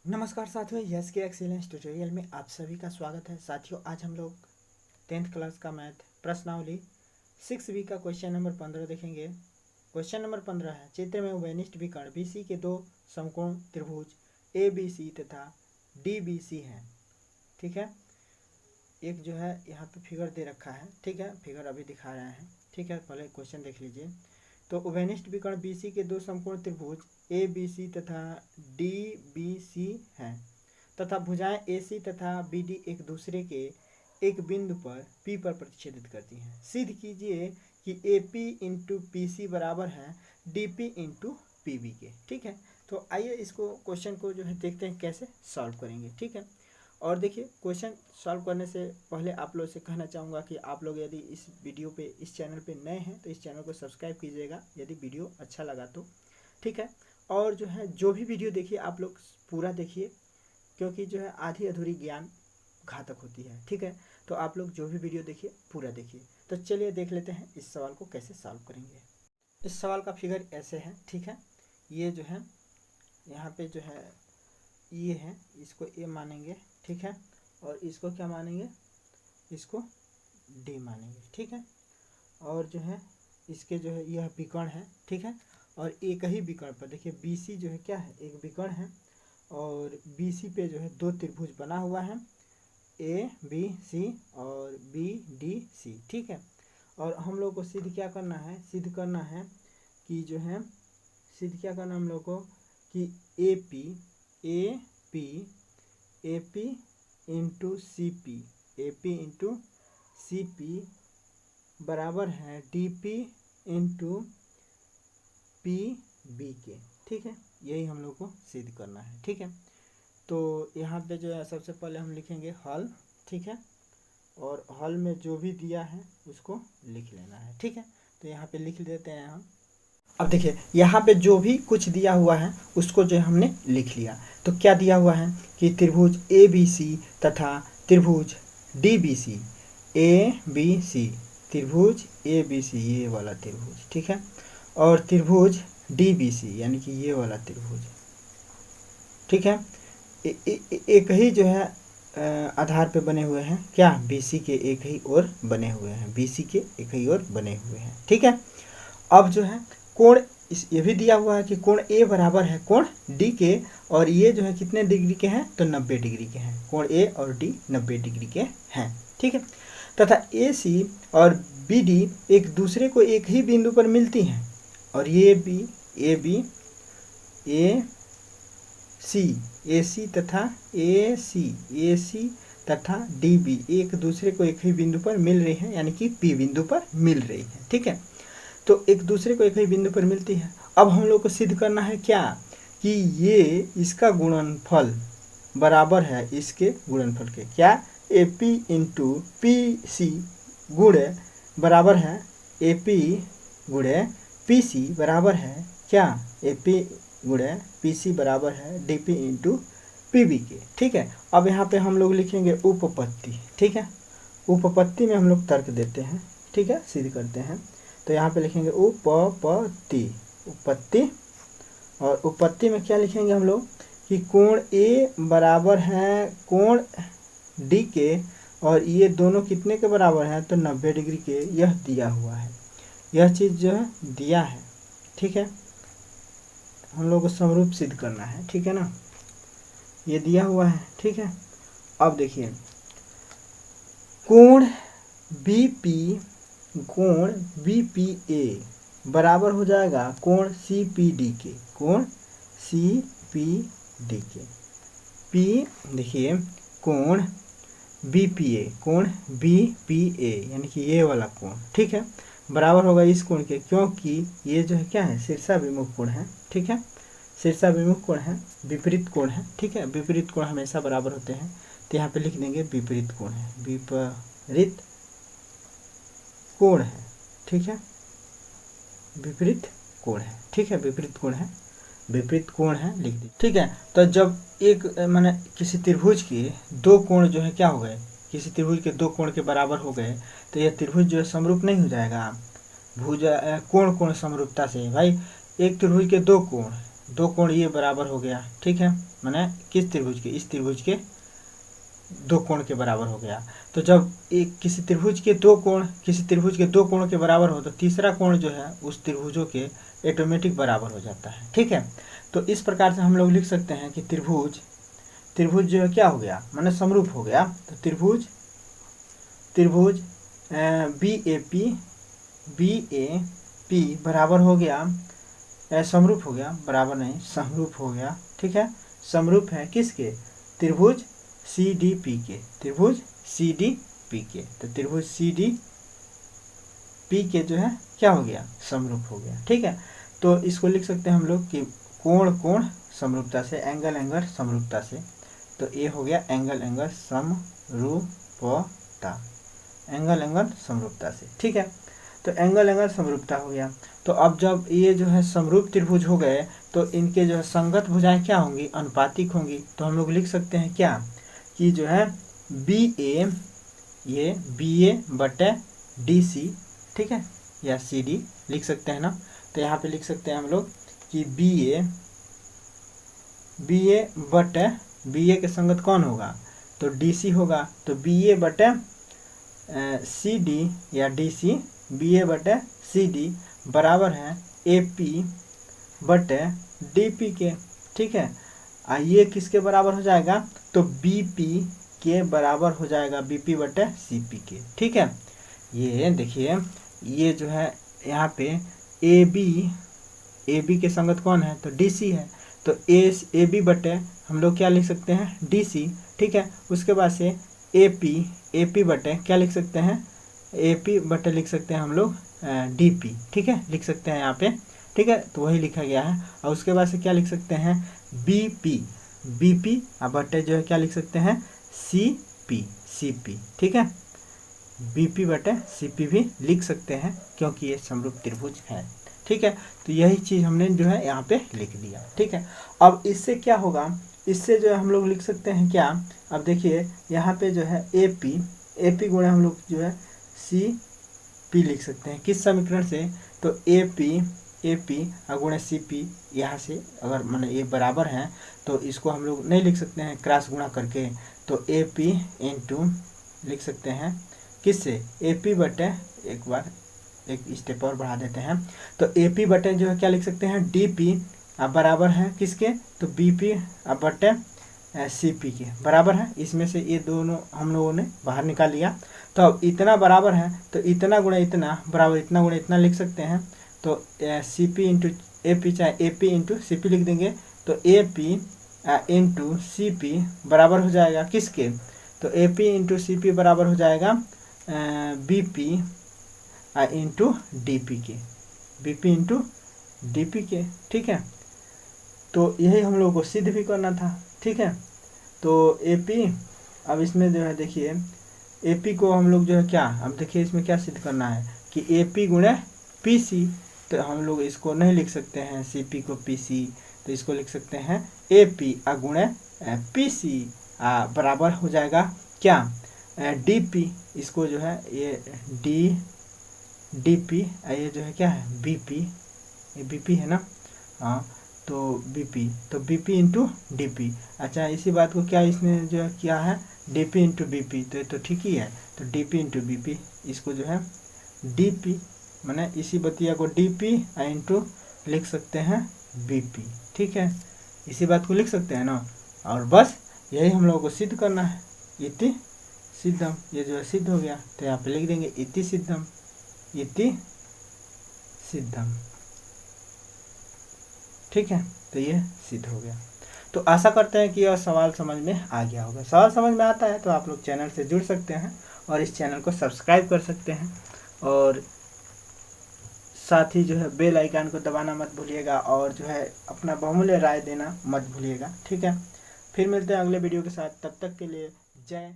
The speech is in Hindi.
नमस्कार साथियों, यस के एक्सीलेंस ट्यूटोरियल में आप सभी का स्वागत है। साथियों, आज हम लोग 10th क्लास का मैथ प्रश्नावली 6B का क्वेश्चन नंबर 15 देखेंगे। क्वेश्चन नंबर 15 है, चित्र में उभयनिष्ठ विकर्ण BC के दो समकोण त्रिभुज ABC तथा DBC हैं। ठीक है, एक जो है यहाँ पे फिगर दे रखा है। ठीक है, फिगर अभी दिखा रहे हैं। ठीक है, पहले क्वेश्चन देख लीजिए। तो उभयनिष्ठ विकर्ण BC के दो समकोण त्रिभुज ABC तथा DBC हैं तथा भुजाएं AC तथा BD एक दूसरे के एक बिंदु पर P पर प्रतिच्छेदित करती हैं। सिद्ध कीजिए कि AP इंटू PC बराबर है DP इंटू PB के। ठीक है, तो आइए इसको क्वेश्चन को जो है देखते हैं कैसे सॉल्व करेंगे। ठीक है, और देखिए क्वेश्चन सॉल्व करने से पहले आप लोग से कहना चाहूँगा कि आप लोग यदि इस वीडियो पे इस चैनल पे नए हैं तो इस चैनल को सब्सक्राइब कीजिएगा यदि वीडियो अच्छा लगा तो। ठीक है, और जो है जो भी वीडियो देखिए आप लोग पूरा देखिए, क्योंकि जो है आधी अधूरी ज्ञान घातक होती है। ठीक है, तो आप लोग जो भी वीडियो देखिए पूरा देखिए। तो चलिए देख लेते हैं इस सवाल को कैसे सॉल्व करेंगे। इस सवाल का फिगर ऐसे है। ठीक है, ये जो है यहाँ पे जो है ये है, इसको ए मानेंगे। ठीक है, और इसको क्या मानेंगे, इसको डी मानेंगे। ठीक है, और जो है इसके जो है यह विकर्ण है। ठीक है, और एक ही विकर्ण पर देखिए BC जो है क्या है, एक विकर्ण है और BC पे जो है दो त्रिभुज बना हुआ है ABC और BDC। ठीक है, और हम लोग को सिद्ध क्या करना है, सिद्ध करना है कि जो है सिद्ध क्या करना है हम लोग को कि AP इंटू CP बराबर है DP इंटू PB के। ठीक है, यही हम लोग को सिद्ध करना है। ठीक है, तो यहाँ पे जो है सबसे पहले हम लिखेंगे हल। ठीक है, और हल में जो भी दिया है उसको लिख लेना है। ठीक है, तो यहाँ पे लिख देते हैं हम। अब देखिए यहाँ पे जो भी कुछ दिया हुआ है उसको जो है हमने लिख लिया। तो क्या दिया हुआ है कि त्रिभुज ABC तथा त्रिभुज DBC, ABC त्रिभुज ABC ये वाला त्रिभुज। ठीक है, और त्रिभुज DBC यानी कि ये वाला त्रिभुज। ठीक है, एक ही जो है आधार पे बने हुए हैं, क्या BC के एक ही ओर बने हुए हैं, BC के एक ही ओर बने हुए हैं। ठीक है, अब जो है कोण ये भी दिया हुआ है कि कोण A बराबर है कोण D के, और ये जो है कितने डिग्री के हैं, तो 90 डिग्री के हैं। कोण A और D 90 डिग्री के हैं। ठीक है, तथा AC और BD एक दूसरे को एक ही बिंदु पर मिलती हैं, और ये भी AC तथा AC तथा DB एक दूसरे को एक ही बिंदु पर मिल रही हैं, यानी कि P बिंदु पर मिल रही है। ठीक है, तो एक दूसरे को एक ही बिंदु पर मिलती है। अब हम लोग को सिद्ध करना है क्या कि ये इसका गुणनफल बराबर है इसके गुणनफल के। क्या AP इंटू PC गुणे बराबर है AP गुणे PC बराबर है क्या, AP गुणे PC बराबर है DP इंटू PB के। ठीक है, अब यहाँ पे हम लोग लिखेंगे उपपत्ति। ठीक है, उपपत्ति में हम लोग तर्क देते हैं। ठीक है, सिद्ध करते हैं। तो यहाँ पे लिखेंगे उपपत्ति, उपपत्ति, और उपपत्ति में क्या लिखेंगे हम लोग कि कोण A बराबर है कोण D के, और ये दोनों कितने के बराबर हैं, तो 90 डिग्री के। यह दिया हुआ है, यह चीज़ जो है दिया है। ठीक है, हम लोग को समरूप सिद्ध करना है। ठीक है ना, ये दिया हुआ है। ठीक है, अब देखिए कोण BPA बराबर हो जाएगा कोण CPD के, कोण CPD के। P देखिए कोण BPA यानी कि ये वाला कोण। ठीक है, बराबर होगा इस कोण के, क्योंकि ये जो है क्या है, शीर्षाभिमुख कोण है। ठीक है, शीर्षाभिमुख कोण है, विपरीत कोण है। ठीक है, विपरीत कोण हमेशा बराबर होते हैं, तो यहाँ पे लिख देंगे विपरीत कोण है, विपरीत कोण है। ठीक है, विपरीत कोण है। ठीक है, विपरीत कोण है, विपरीत कोण है लिख दी। ठीक है, तो जब एक माने किसी त्रिभुज के दो कोण जो है क्या हो गए, किसी त्रिभुज के दो कोण के बराबर हो गए, तो यह त्रिभुज जो है समरूप नहीं हो जाएगा। भुजा कोण कोण समरूपता से भाई, एक त्रिभुज के दो कोण दो कोण ये बराबर हो गया, ठीक है, माने किस त्रिभुज के, इस त्रिभुज के दो कोण के बराबर हो गया। तो जब एक किसी त्रिभुज के दो कोण के बराबर हो तो तीसरा कोण जो है उस त्रिभुजों के ऑटोमेटिक बराबर हो जाता है, ठीक है। तो इस प्रकार से हम लोग लिख सकते हैं कि त्रिभुज जो है क्या हो गया, माने समरूप हो गया। तो त्रिभुज BAP बराबर हो गया, समरूप हो गया, बराबर नहीं समरूप हो गया, ठीक है। समरूप है किसके, त्रिभुज CDP के, त्रिभुज CDP के। तो त्रिभुज CDP के जो है क्या हो गया, समरूप हो गया, ठीक है। तो इसको लिख सकते हैं हम लोग कि कोण समरूपता से, एंगल समरूपता से। तो ये हो गया एंगल समरूपता, एंगल समरूपता से, ठीक है। तो एंगल समरूपता हो गया। तो अब जब ये जो है समरूप त्रिभुज हो गए तो इनके जो है संगत भुजाएं क्या होंगी, अनुपातिक होंगी। तो हम लोग लिख सकते हैं क्या कि जो है BA बटे DC, ठीक है, या CD लिख सकते हैं ना। तो यहाँ पे लिख सकते हैं हम लोग कि BA बटे BA के संगत कौन होगा, तो DC होगा। तो BA बटे CD या DC, BA बटे CD बराबर है AP बटे DP के, ठीक है। ये किसके बराबर हो जाएगा, तो BP के बराबर हो जाएगा, BP बटे CP के, ठीक है। ये देखिए ये जो है यहाँ पे AB के संगत कौन है, तो DC है। तो AB बटे हम लोग क्या लिख सकते हैं, DC, ठीक है। उसके बाद से AP बटे क्या लिख सकते हैं, AP बटे लिख सकते हैं हम लोग DP, ठीक है, लिख सकते हैं यहाँ पे, ठीक है। तो वही लिखा गया है। और उसके बाद से क्या लिख सकते हैं, BP बटे जो है क्या लिख सकते हैं, CP, ठीक है। BP बटे CP भी लिख सकते हैं क्योंकि ये समरूप त्रिभुज है, ठीक है। तो यही चीज़ हमने जो है यहाँ पे लिख दिया, ठीक है। अब इससे क्या होगा, इससे जो है हम लोग लिख सकते हैं क्या, अब देखिए यहाँ पे जो है AP गुणे हम लोग जो है CP लिख सकते हैं, किस समीकरण से, तो AP गुणे CP, यहाँ से अगर मतलब ये बराबर हैं तो इसको हम लोग नहीं लिख सकते हैं क्रॉस गुणा करके। तो AP इंटू लिख सकते हैं किससे, AP बटे, एक बार एक स्टेप और बढ़ा देते हैं। तो AP बटे जो है क्या लिख सकते हैं, DP बराबर है किसके, तो BP बटे CP के बराबर है। इसमें से ये दोनों हम लोगों ने बाहर निकाल लिया। तो अब इतना बराबर है तो इतना गुणा इतना बराबर इतना गुणा इतना लिख सकते हैं। तो CP इंटू AP चाहे AP इंटू CP लिख देंगे। तो AP इंटू CP बराबर हो जाएगा किसके, तो AP इंटू CP बराबर हो जाएगा BP इंटू DP के, BP इंटू DP के, ठीक है। तो यही हम लोगों को सिद्ध भी करना था, ठीक है। तो AP, अब इसमें जो है देखिए AP को हम लोग जो है क्या, अब देखिए इसमें क्या सिद्ध करना है कि AP गुणे PC। तो हम लोग इसको नहीं लिख सकते हैं CP को PC, तो इसको लिख सकते हैं AP गुणे PC बराबर हो जाएगा क्या, DP। इसको जो है ये DP, ये जो है क्या है BP, ये BP है ना, हाँ। तो BP इंटू DP। अच्छा, इसी बात को क्या इसने जो है किया है, DP इंटू BP, तो ये तो ठीक ही है। तो DP इंटू BP, इसको जो है DP माने इसी बतिया को DP इंटू लिख सकते हैं BP, ठीक है। इसी बात को लिख सकते हैं ना, और बस यही हम लोगों को सिद्ध करना है। इति सिद्धम, ये जो है सिद्ध हो गया। तो यहाँ पे लिख देंगे इति सिद्धम, ठीक है। तो ये सिद्ध हो गया। तो आशा करते हैं कि यह सवाल समझ में आ गया होगा। सवाल समझ में आता है तो आप लोग चैनल से जुड़ सकते हैं और इस चैनल को सब्सक्राइब कर सकते हैं, और साथ ही जो है बेल आइकन को दबाना मत भूलिएगा, और जो है अपना बहुमूल्य राय देना मत भूलिएगा, ठीक है। फिर मिलते हैं अगले वीडियो के साथ, तब तक के लिए जय